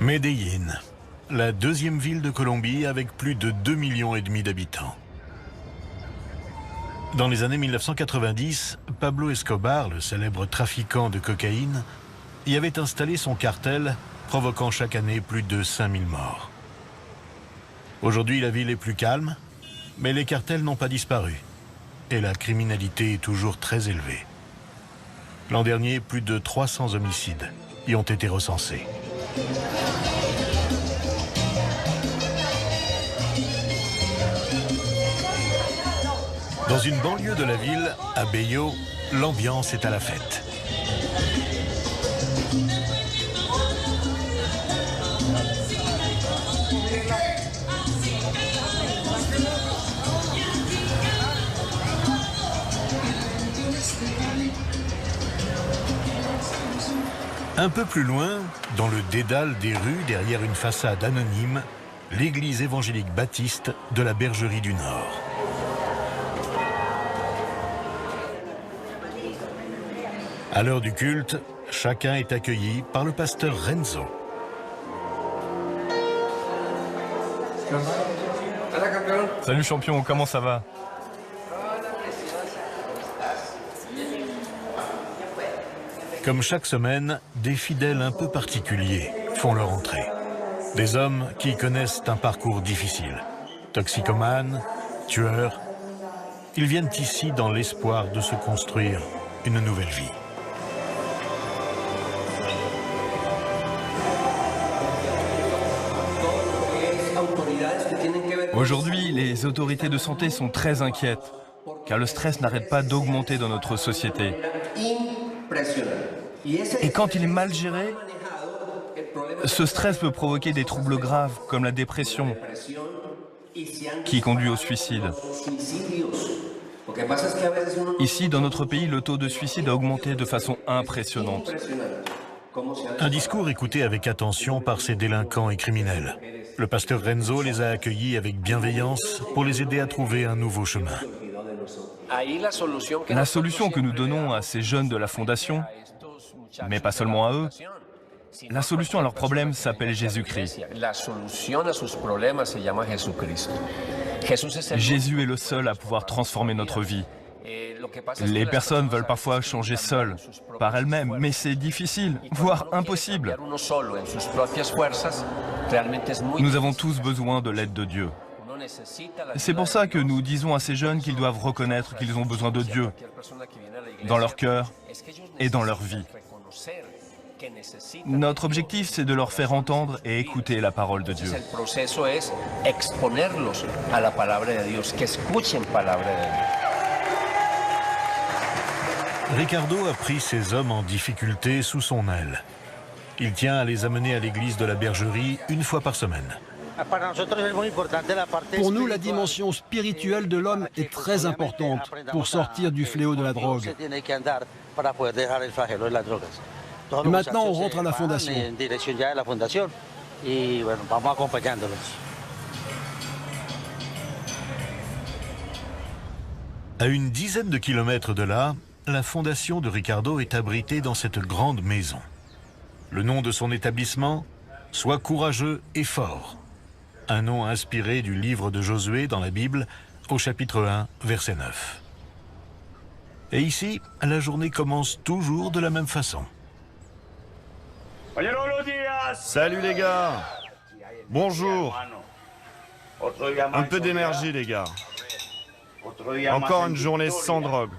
Medellín, la deuxième ville de Colombie avec plus de 2,5 millions d'habitants. Dans les années 1990, Pablo Escobar, le célèbre trafiquant de cocaïne, y avait installé son cartel, provoquant chaque année plus de 5000 morts. Aujourd'hui, la ville est plus calme, mais les cartels n'ont pas disparu. Et la criminalité est toujours très élevée. L'an dernier, plus de 300 homicides y ont été recensés. Dans une banlieue de la ville, à Bello, l'ambiance est à la fête. Un peu plus loin, dans le dédale des rues, derrière une façade anonyme, l'église évangélique baptiste de la Bergerie du Nord. À l'heure du culte, chacun est accueilli par le pasteur Renzo. Salut champion, comment ça va? Comme chaque semaine, des fidèles un peu particuliers font leur entrée. Des hommes qui connaissent un parcours difficile. Toxicomanes, tueurs, ils viennent ici dans l'espoir de se construire une nouvelle vie. Aujourd'hui, les autorités de santé sont très inquiètes, car le stress n'arrête pas d'augmenter dans notre société. Et quand il est mal géré, ce stress peut provoquer des troubles graves, comme la dépression, qui conduit au suicide. Ici, dans notre pays, le taux de suicide a augmenté de façon impressionnante. Un discours écouté avec attention par ces délinquants et criminels. Le pasteur Renzo les a accueillis avec bienveillance pour les aider à trouver un nouveau chemin. La solution que nous donnons à ces jeunes de la Fondation, mais pas seulement à eux, la solution à leurs problèmes s'appelle Jésus-Christ. Jésus est le seul à pouvoir transformer notre vie. Les personnes veulent parfois changer seules, par elles-mêmes, mais c'est difficile, voire impossible. Nous avons tous besoin de l'aide de Dieu. C'est pour ça que nous disons à ces jeunes qu'ils doivent reconnaître qu'ils ont besoin de Dieu, dans leur cœur et dans leur vie. Notre objectif, c'est de leur faire entendre et écouter la parole de Dieu. Ricardo a pris ces hommes en difficulté sous son aile. Il tient à les amener à l'église de la Bergerie une fois par semaine. Pour nous, la dimension spirituelle de l'homme est très importante pour sortir du fléau de la drogue. Et maintenant, on rentre à la fondation. À une dizaine de kilomètres de là, la fondation de Ricardo est abritée dans cette grande maison. Le nom de son établissement, Sois courageux et fort. Un nom inspiré du livre de Josué dans la Bible, au chapitre 1, verset 9. Et ici, la journée commence toujours de la même façon. Salut les gars. Bonjour. Un peu d'énergie les gars. Encore une journée sans drogue.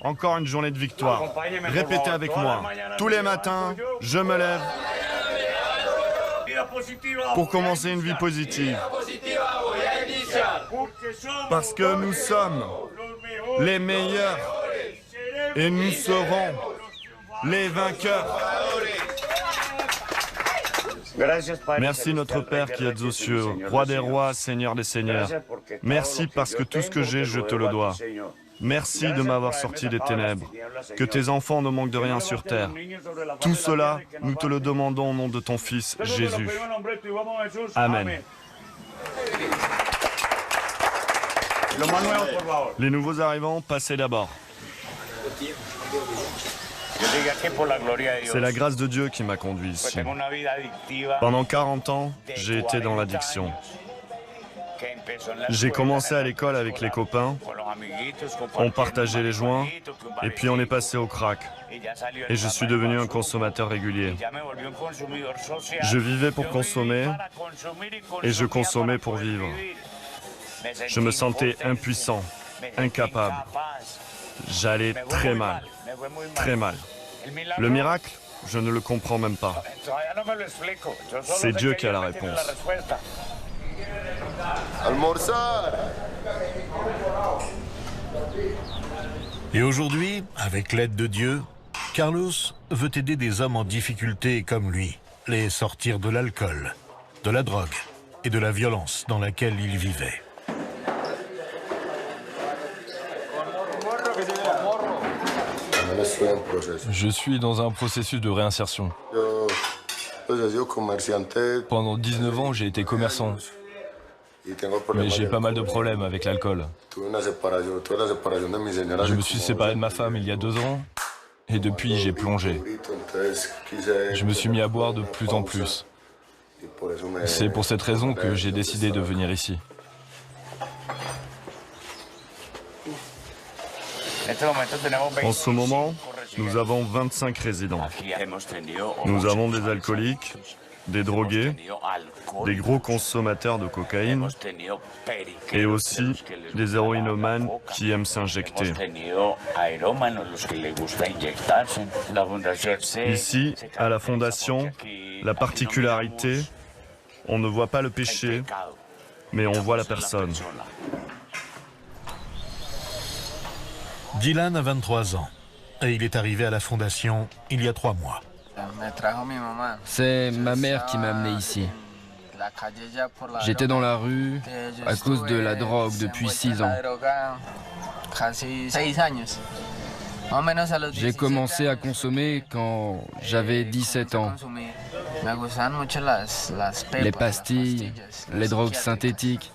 Encore une journée de victoire. Répétez avec moi. Tous les matins, je me lève pour commencer une vie positive. Parce que nous sommes les meilleurs et nous serons les vainqueurs. Merci notre Père qui êtes aux cieux, Roi des rois, Seigneur des seigneurs. Merci parce que tout ce que j'ai, je te le dois. Merci de m'avoir sorti des ténèbres. Que tes enfants ne manquent de rien sur terre. Tout cela, nous te le demandons au nom de ton Fils, Jésus. Amen. Les nouveaux arrivants, passez d'abord. C'est la grâce de Dieu qui m'a conduit ici. Pendant 40 ans, j'ai été dans l'addiction. J'ai commencé à l'école avec les copains, on partageait les joints, et puis on est passé au crack. Et je suis devenu un consommateur régulier. Je vivais pour consommer, et je consommais pour vivre. Je me sentais impuissant, incapable. J'allais très mal, très mal. Le miracle, je ne le comprends même pas. C'est Dieu qui a la réponse. Et aujourd'hui, avec l'aide de Dieu, Carlos veut aider des hommes en difficulté comme lui, les sortir de l'alcool, de la drogue et de la violence dans laquelle ils vivaient. Je suis dans un processus de réinsertion. Pendant 19 ans, j'ai été commerçant. Mais j'ai pas mal de problèmes avec l'alcool. Je me suis séparé de ma femme il y a 2 ans, et depuis j'ai plongé. Je me suis mis à boire de plus en plus. C'est pour cette raison que j'ai décidé de venir ici. En ce moment, nous avons 25 résidents. Nous avons des alcooliques, des drogués, des gros consommateurs de cocaïne et aussi des héroïnomanes qui aiment s'injecter. Ici, à la Fondation, la particularité, on ne voit pas le péché, mais on voit la personne. Dylan a 23 ans et il est arrivé à la Fondation il y a 3 mois. C'est ma mère qui m'a amené ici. J'étais dans la rue à cause de la drogue depuis 6 ans. J'ai commencé à consommer quand j'avais 17 ans. Les pastilles, les drogues synthétiques.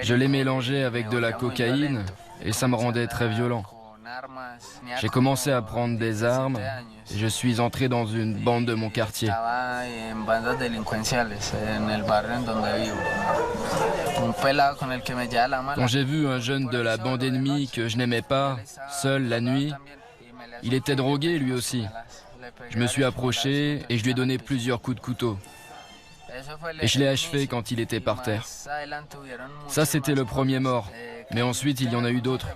Je les mélangeais avec de la cocaïne et ça me rendait très violent. J'ai commencé à prendre des armes et je suis entré dans une bande de mon quartier. Quand j'ai vu un jeune de la bande ennemie que je n'aimais pas, seul la nuit, il était drogué lui aussi. Je me suis approché et je lui ai donné plusieurs coups de couteau. Et je l'ai achevé quand il était par terre. Ça, c'était le premier mort, mais ensuite il y en a eu d'autres.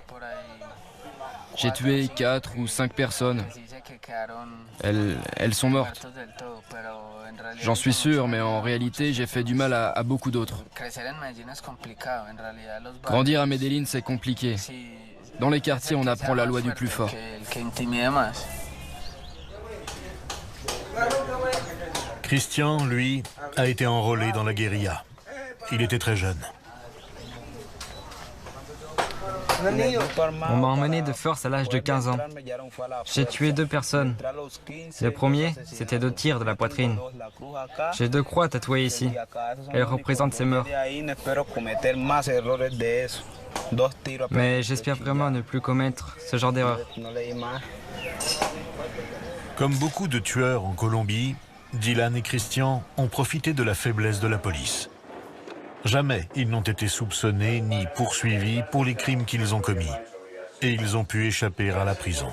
J'ai tué 4 ou 5 personnes. Elles sont mortes. J'en suis sûr, mais en réalité, j'ai fait du mal à beaucoup d'autres. Grandir à Medellín, c'est compliqué. Dans les quartiers, on apprend la loi du plus fort. Christian, lui, a été enrôlé dans la guérilla. Il était très jeune. On m'a emmené de force à l'âge de 15 ans. J'ai tué 2 personnes. Le premier, c'était 2 tirs de la poitrine. J'ai 2 croix tatouées ici. Elles représentent ces morts. Mais j'espère vraiment ne plus commettre ce genre d'erreur. Comme beaucoup de tueurs en Colombie, Dylan et Christian ont profité de la faiblesse de la police. Jamais ils n'ont été soupçonnés ni poursuivis pour les crimes qu'ils ont commis. Et ils ont pu échapper à la prison.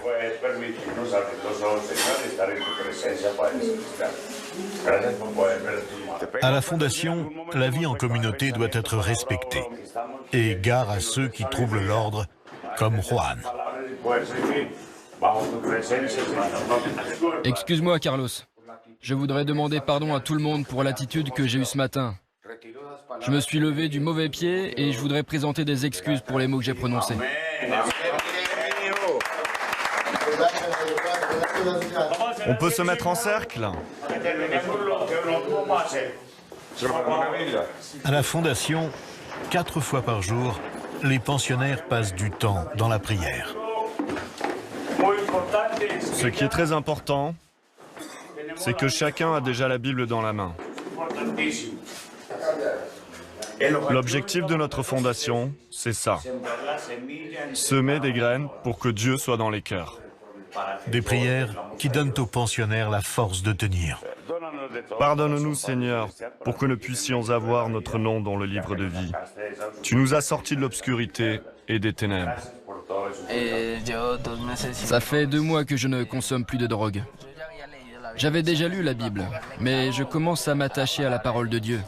À la Fondation, la vie en communauté doit être respectée. Et gare à ceux qui troublent l'ordre, comme Juan. Excuse-moi, Carlos. Je voudrais demander pardon à tout le monde pour l'attitude que j'ai eue ce matin. Je me suis levé du mauvais pied et je voudrais présenter des excuses pour les mots que j'ai prononcés. On peut se mettre en cercle? À la Fondation, 4 fois par jour, les pensionnaires passent du temps dans la prière. Ce qui est très important, c'est que chacun a déjà la Bible dans la main. L'objectif de notre fondation, c'est ça. Semer des graines pour que Dieu soit dans les cœurs. Des prières qui donnent aux pensionnaires la force de tenir. Pardonne-nous, Seigneur, pour que nous puissions avoir notre nom dans le livre de vie. Tu nous as sortis de l'obscurité et des ténèbres. Ça fait 2 mois que je ne consomme plus de drogue. J'avais déjà lu la Bible, mais je commence à m'attacher à la parole de Dieu.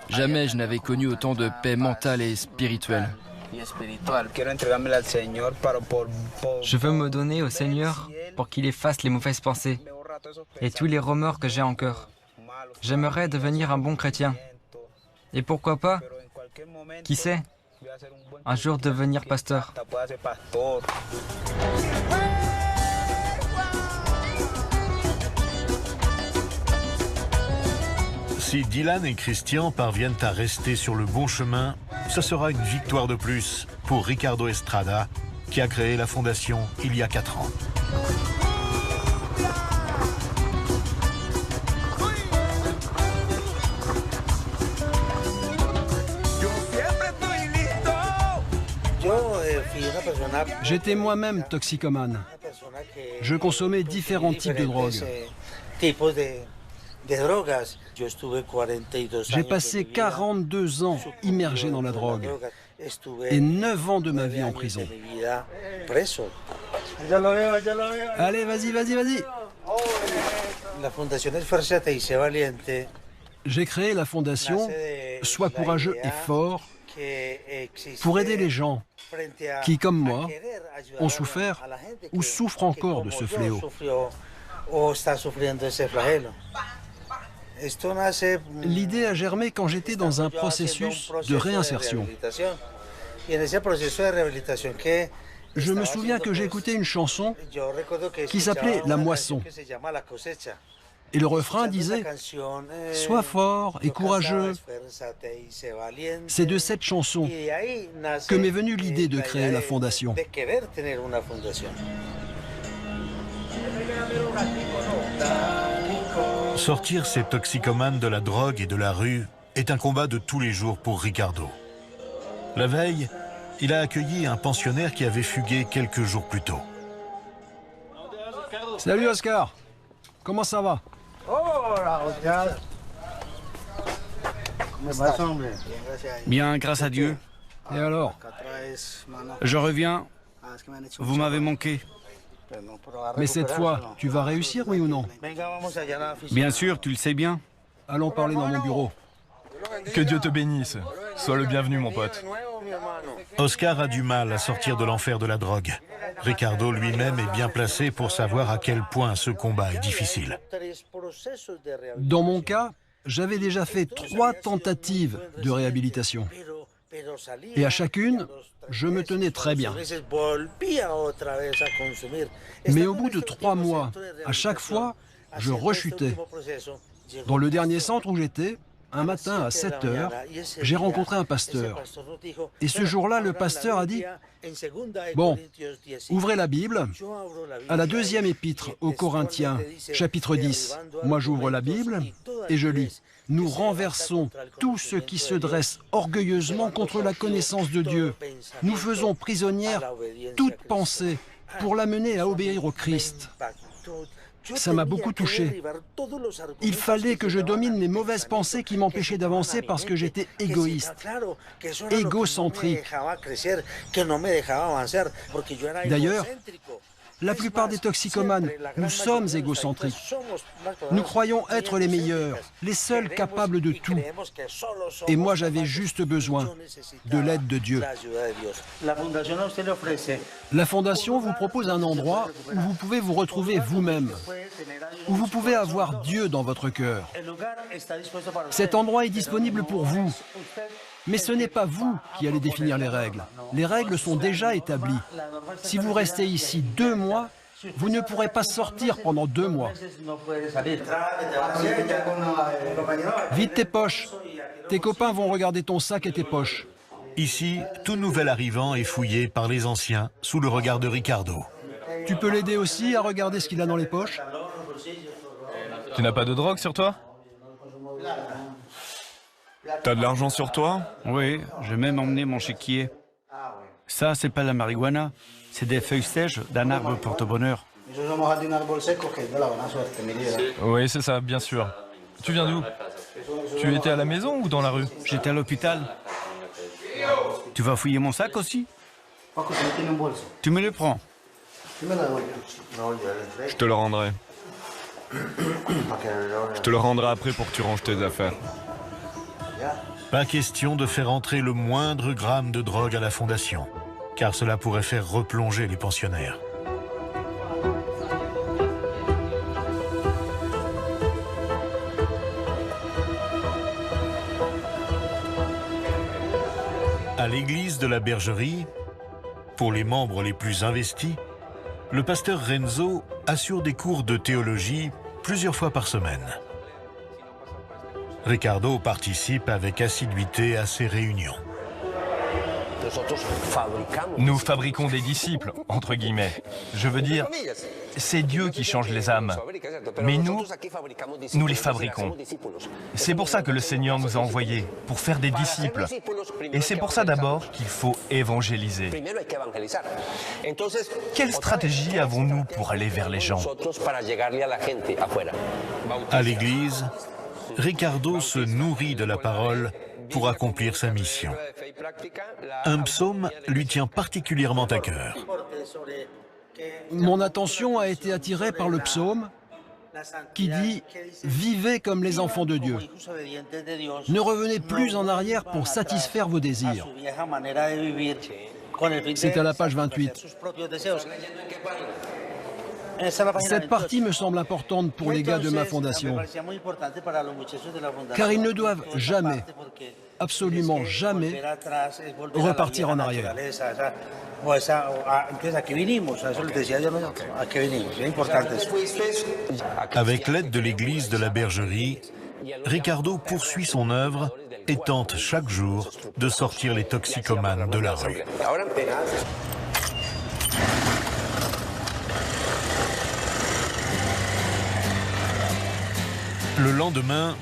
Jamais je n'avais connu autant de paix mentale et spirituelle. Je veux me donner au Seigneur pour qu'il efface les mauvaises pensées et tous les remords que j'ai en cœur. J'aimerais devenir un bon chrétien. Et pourquoi pas, qui sait, un jour devenir pasteur. Si Dylan et Christian parviennent à rester sur le bon chemin, ce sera une victoire de plus pour Ricardo Estrada, qui a créé la fondation il y a 4 ans. J'étais moi-même toxicomane. Je consommais différents types de drogues. J'ai passé 42 ans immergé dans la drogue et 9 ans de ma vie en prison. Allez, vas-y. J'ai créé la fondation Sois courageux et fort pour aider les gens qui, comme moi, ont souffert ou souffrent encore de ce fléau. L'idée a germé quand j'étais dans un processus de réinsertion. Je me souviens que j'écoutais une chanson qui s'appelait La Moisson. Et le refrain disait « Sois fort et courageux ». C'est de cette chanson que m'est venue l'idée de créer la fondation. Sortir ces toxicomanes de la drogue et de la rue est un combat de tous les jours pour Ricardo. La veille, il a accueilli un pensionnaire qui avait fugué quelques jours plus tôt. Salut Oscar, comment ça va? Bien, grâce à Dieu. Et alors? Je reviens. Vous m'avez manqué. Mais cette fois, tu vas réussir, oui ou non? Bien sûr, tu le sais bien. Allons parler dans mon bureau. Que Dieu te bénisse. Sois le bienvenu, mon pote. Oscar a du mal à sortir de l'enfer de la drogue. Ricardo lui-même est bien placé pour savoir à quel point ce combat est difficile. Dans mon cas, j'avais déjà fait 3 tentatives de réhabilitation. Et à chacune, je me tenais très bien. Mais au bout de 3 mois, à chaque fois, je rechutais. Dans le dernier centre où j'étais, un matin à 7 heures, j'ai rencontré un pasteur. Et ce jour-là, le pasteur a dit « Bon, ouvrez la Bible à la 2e épître aux Corinthiens, chapitre 10. » Moi, j'ouvre la Bible et je lis « Nous renversons tout ce qui se dresse orgueilleusement contre la connaissance de Dieu. Nous faisons prisonnière toute pensée pour l'amener à obéir au Christ. » Ça m'a beaucoup touché. Il fallait que je domine les mauvaises pensées qui m'empêchaient d'avancer parce que j'étais égoïste, égocentrique. D'ailleurs, la plupart des toxicomanes, nous sommes égocentriques. Nous croyons être les meilleurs, les seuls capables de tout. Et moi, j'avais juste besoin de l'aide de Dieu. La Fondation vous propose un endroit où vous pouvez vous retrouver vous-même, où vous pouvez avoir Dieu dans votre cœur. Cet endroit est disponible pour vous. Mais ce n'est pas vous qui allez définir les règles. Les règles sont déjà établies. Si vous restez ici 2 mois, vous ne pourrez pas sortir pendant 2 mois. Vide tes poches. Tes copains vont regarder ton sac et tes poches. Ici, tout nouvel arrivant est fouillé par les anciens sous le regard de Ricardo. Tu peux l'aider aussi à regarder ce qu'il a dans les poches? Tu n'as pas de drogue sur toi? T'as de l'argent sur toi? Oui, j'ai même emmené mon chéquier. Ça, c'est pas la marijuana, c'est des feuilles sèches d'un arbre porte-bonheur. Oui, c'est ça, bien sûr. Tu viens d'où? Tu étais à la maison ou dans la rue? J'étais à l'hôpital. Tu vas fouiller mon sac aussi? Tu me le prends. Je te le rendrai. Je te le rendrai après pour que tu ranges tes affaires. Pas question de faire entrer le moindre gramme de drogue à la fondation, car cela pourrait faire replonger les pensionnaires. À l'église de la Bergerie, pour les membres les plus investis, le pasteur Renzo assure des cours de théologie plusieurs fois par semaine. Ricardo participe avec assiduité à ces réunions. Nous fabriquons des disciples, entre guillemets. Je veux dire, c'est Dieu qui change les âmes. Mais nous les fabriquons. C'est pour ça que le Seigneur nous a envoyés, pour faire des disciples. Et c'est pour ça d'abord qu'il faut évangéliser. Quelle stratégie avons-nous pour aller vers les gens? À l'église, Ricardo se nourrit de la parole pour accomplir sa mission. Un psaume lui tient particulièrement à cœur. Mon attention a été attirée par le psaume qui dit « Vivez comme les enfants de Dieu. Ne revenez plus en arrière pour satisfaire vos désirs. » C'est à la page 28. Cette partie me semble importante pour les gars de ma fondation, car ils ne doivent jamais, absolument jamais, repartir en arrière. Avec l'aide de l'église de la Bergerie, Ricardo poursuit son œuvre et tente chaque jour de sortir les toxicomanes de la rue. Le lendemain,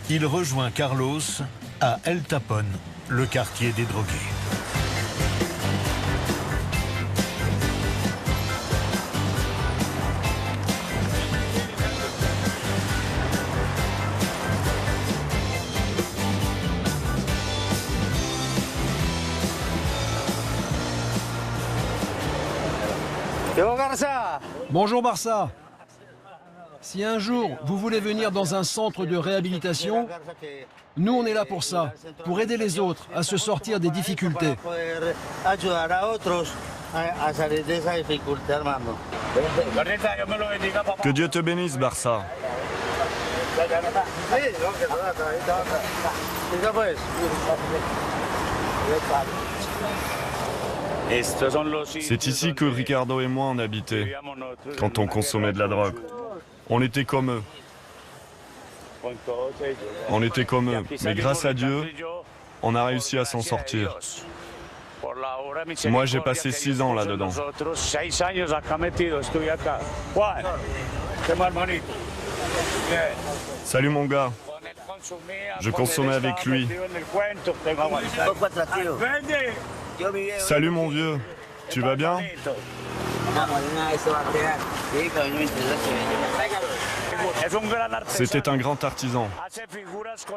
il rejoint Carlos à El Tapón, le quartier des drogués. Bonjour Barça. Si un jour vous voulez venir dans un centre de réhabilitation, nous on est là pour ça, pour aider les autres à se sortir des difficultés. Que Dieu te bénisse, Barça. C'est ici que Ricardo et moi on habitait, quand on consommait de la drogue. On était comme eux. On était comme eux, mais grâce à Dieu, on a réussi à s'en sortir. Moi, j'ai passé 6 ans là-dedans. Salut mon gars. Je consommais avec lui. Salut mon vieux. Tu vas bien? C'était un grand artisan.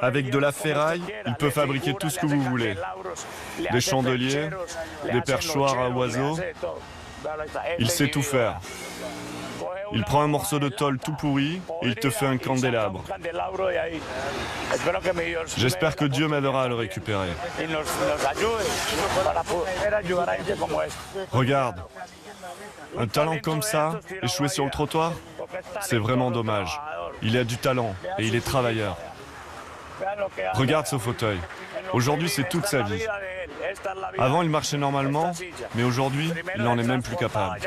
Avec de la ferraille, il peut fabriquer tout ce que vous voulez. Des chandeliers, des perchoirs à oiseaux. Il sait tout faire. Il prend un morceau de tôle tout pourri et il te fait un candélabre. J'espère que Dieu m'aidera à le récupérer. Regarde, un talent comme ça, échoué sur le trottoir, c'est vraiment dommage. Il a du talent et il est travailleur. Regarde ce fauteuil. Aujourd'hui, c'est toute sa vie. Avant, il marchait normalement, mais aujourd'hui, il n'en est même plus capable.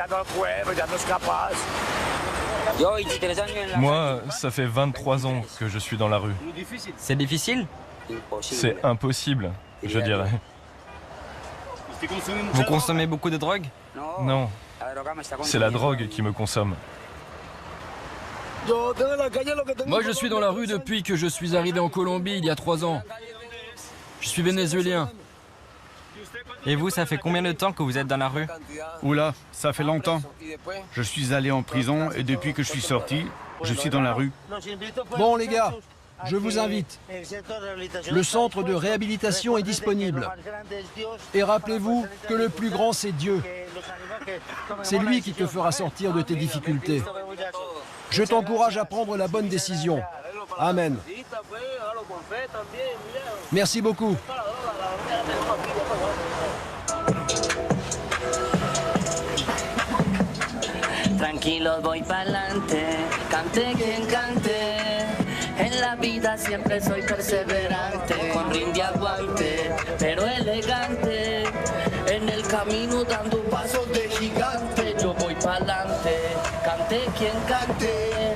Moi, ça fait 23 ans que je suis dans la rue. C'est difficile? C'est impossible, je dirais. Vous consommez beaucoup de drogue? Non, c'est la drogue qui me consomme. Moi, je suis dans la rue depuis que je suis arrivé en Colombie il y a 3 ans. Je suis vénézuélien. Et vous, ça fait combien de temps que vous êtes dans la rue? Oula, ça fait longtemps. Je suis allé en prison et depuis que je suis sorti, je suis dans la rue. Bon les gars, je vous invite. Le centre de réhabilitation est disponible. Et rappelez-vous que le plus grand, c'est Dieu. C'est lui qui te fera sortir de tes difficultés. Je t'encourage à prendre la bonne décision. Amen. Merci beaucoup. Tranquilo voy pa'lante, cante quien cante. En la vida siempre soy perseverante, con rin de aguante, pero elegante. En el camino dando pasos de gigante, yo voy pa'lante, cante quien cante.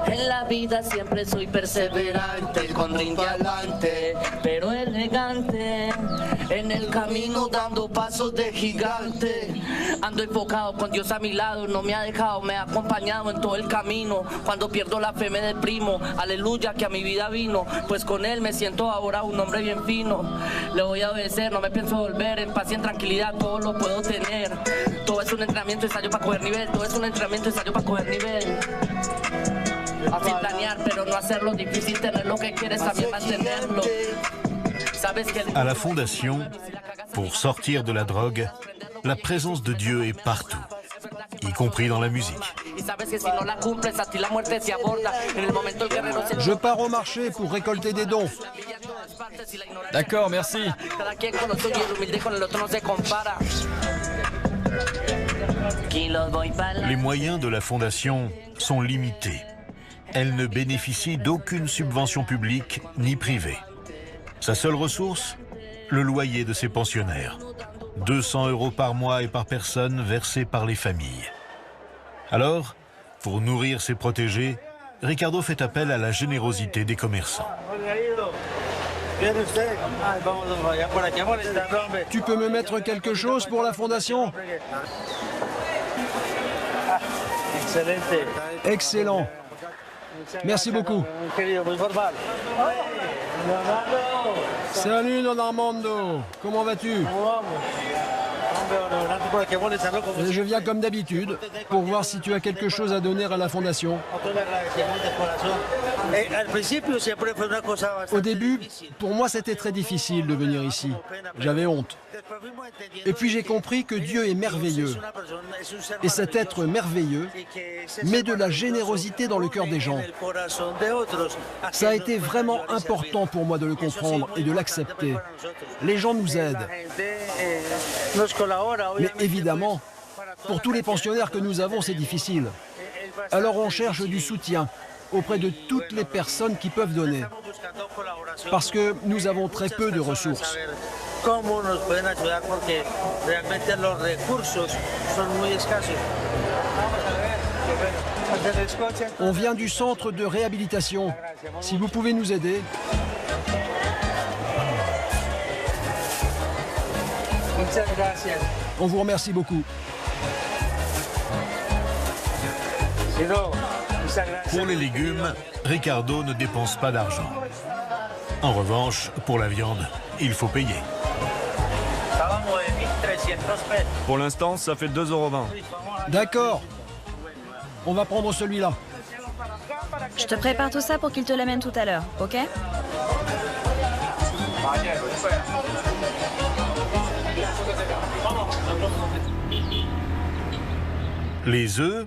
En la vida siempre soy perseverante, con rin de aguante, pero elegante. En el camino dando pasos de gigante. Ando enfocado con Dios a mi lado, no me ha dejado, me ha acompañado en todo el camino. Cuando pierdo la fe me deprimo, aleluya que a mi vida vino. Pues con Él me siento ahora un hombre bien fino. Le voy a obedecer, no me pienso volver, en paz y en tranquilidad todo lo puedo tener. Todo es un entrenamiento, ensayo para coger nivel, todo es un entrenamiento, ensayo para coger nivel. Así planear, pero no hacerlo difícil, tener lo que quieres, también mantenerlo. À la Fondation, pour sortir de la drogue, la présence de Dieu est partout, y compris dans la musique. Je pars au marché pour récolter des dons. D'accord, merci. Les moyens de la Fondation sont limités. Elle ne bénéficie d'aucune subvention publique ni privée. Sa seule ressource, le loyer de ses pensionnaires. 200 € par mois et par personne versés par les familles. Alors, pour nourrir ses protégés, Ricardo fait appel à la générosité des commerçants. Tu peux me mettre quelque chose pour la Fondation? Excellent. Merci beaucoup. Salut Don Armando, comment vas-tu? Je viens comme d'habitude pour voir si tu as quelque chose à donner à la Fondation. Au début, pour moi c'était très difficile de venir ici. J'avais honte. Et puis j'ai compris que Dieu est merveilleux. Et cet être merveilleux met de la générosité dans le cœur des gens. Ça a été vraiment important pour moi de le comprendre et de l'accepter. Les gens nous aident. Mais évidemment, pour tous les pensionnaires que nous avons, c'est difficile. Alors on cherche du soutien auprès de toutes les personnes qui peuvent donner. Parce que nous avons très peu de ressources. On vient du centre de réhabilitation. Si vous pouvez nous aider. On vous remercie beaucoup. Pour les légumes, Ricardo ne dépense pas d'argent. En revanche, pour la viande, il faut payer. Pour l'instant, ça fait 2,20 €. D'accord. On va prendre celui-là. Je te prépare tout ça pour qu'il te l'amène tout à l'heure, ok? Les œufs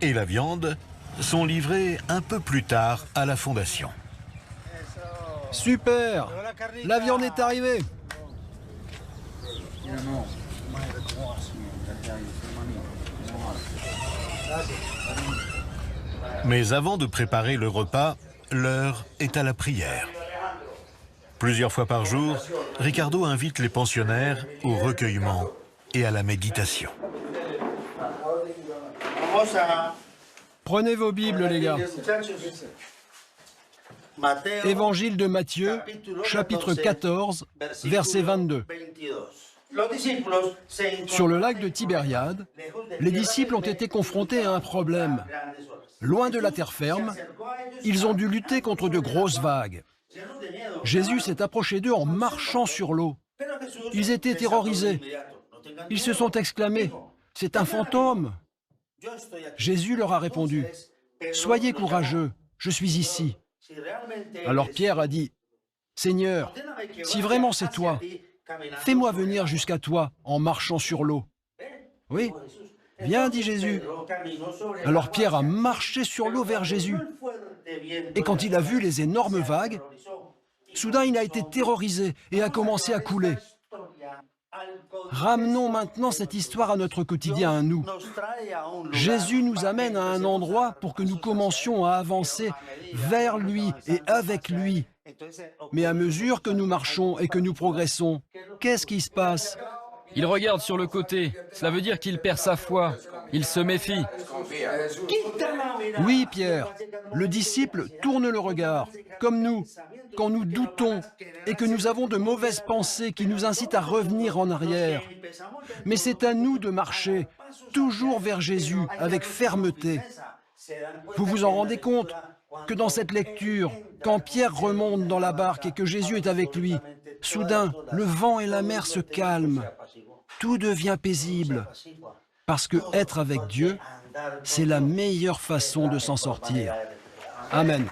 et la viande sont livrés un peu plus tard à la Fondation. Super! La viande est arrivée. Mais avant de préparer le repas, l'heure est à la prière. Plusieurs fois par jour, Ricardo invite les pensionnaires au recueillement et à la méditation. Prenez vos Bibles, les gars. Évangile de Matthieu, chapitre 14, verset 22. Sur le lac de Tibériade, les disciples ont été confrontés à un problème. Loin de la terre ferme, ils ont dû lutter contre de grosses vagues. Jésus s'est approché d'eux en marchant sur l'eau. Ils étaient terrorisés. Ils se sont exclamés, « C'est un fantôme !» Jésus leur a répondu, « Soyez courageux, je suis ici. » Alors Pierre a dit, « Seigneur, si vraiment c'est toi, fais-moi venir jusqu'à toi en marchant sur l'eau. » « Oui, viens, dit Jésus. » Alors Pierre a marché sur l'eau vers Jésus. Et quand il a vu les énormes vagues, soudain il a été terrorisé et a commencé à couler. Ramenons maintenant cette histoire à notre quotidien, à nous. Jésus nous amène à un endroit pour que nous commencions à avancer vers lui et avec lui. Mais à mesure que nous marchons et que nous progressons, qu'est-ce qui se passe ? Il regarde sur le côté. Cela veut dire qu'il perd sa foi. Il se méfie. Oui, Pierre, le disciple tourne le regard, comme nous, quand nous doutons et que nous avons de mauvaises pensées qui nous incitent à revenir en arrière. Mais c'est à nous de marcher, toujours vers Jésus, avec fermeté. Vous vous en rendez compte que dans cette lecture, quand Pierre remonte dans la barque et que Jésus est avec lui, soudain, le vent et la mer se calment. Tout devient paisible. Parce que être avec Dieu, c'est la meilleure façon de s'en sortir. Amen.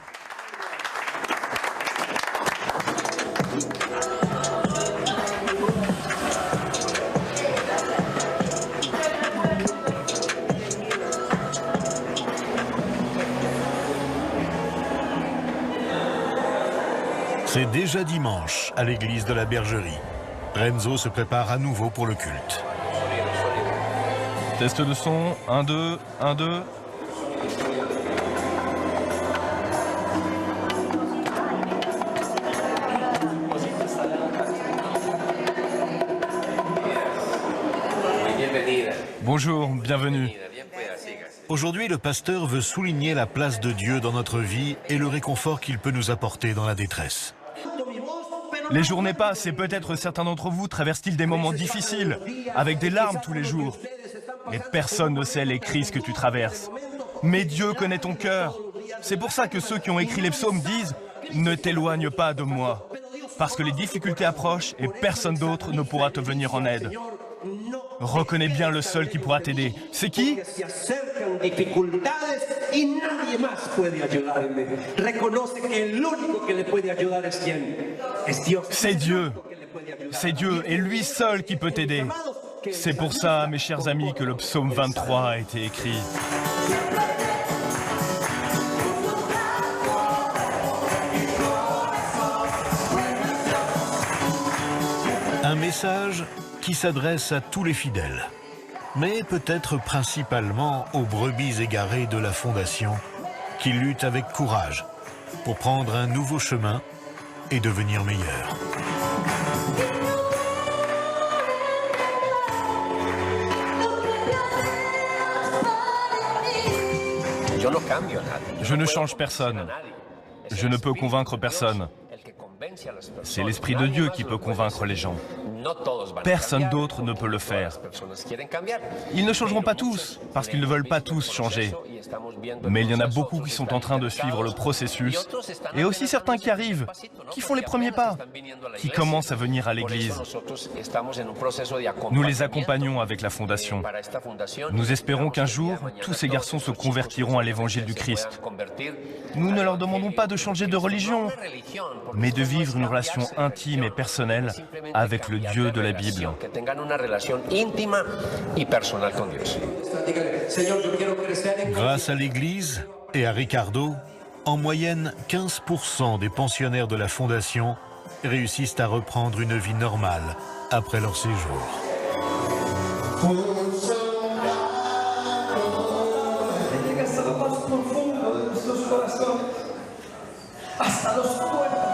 C'est déjà dimanche à l'église de la Bergerie. Renzo se prépare à nouveau pour le culte. Test de son, 1, 2, 1, 2. Bonjour, bienvenue. Aujourd'hui, le pasteur veut souligner la place de Dieu dans notre vie et le réconfort qu'il peut nous apporter dans la détresse. Les journées passent et peut-être certains d'entre vous traversent-ils des moments difficiles, avec des larmes tous les jours. Et personne ne sait les crises que tu traverses. Mais Dieu connaît ton cœur. C'est pour ça que ceux qui ont écrit les psaumes disent « Ne t'éloigne pas de moi ». Parce que les difficultés approchent et personne d'autre ne pourra te venir en aide. Reconnais bien le seul qui pourra t'aider. C'est qui ? C'est Dieu. C'est Dieu et lui seul qui peut t'aider. C'est pour ça, mes chers amis, que le psaume 23 a été écrit. Un message qui s'adresse à tous les fidèles, mais peut-être principalement aux brebis égarées de la Fondation qui luttent avec courage pour prendre un nouveau chemin et devenir meilleurs. Je ne change personne. Je ne peux convaincre personne. C'est l'Esprit de Dieu qui peut convaincre les gens. Personne d'autre ne peut le faire. Ils ne changeront pas tous, parce qu'ils ne veulent pas tous changer. Mais il y en a beaucoup qui sont en train de suivre le processus, et aussi certains qui arrivent, qui font les premiers pas, qui commencent à venir à l'Église. Nous les accompagnons avec la Fondation. Nous espérons qu'un jour, tous ces garçons se convertiront à l'Évangile du Christ. Nous ne leur demandons pas de changer de religion, mais de vivre une relation intime et personnelle avec le Dieu de la Bible. Grâce à l'Église et à Ricardo, en moyenne 15% des pensionnaires de la Fondation réussissent à reprendre une vie normale après leur séjour. Hasta los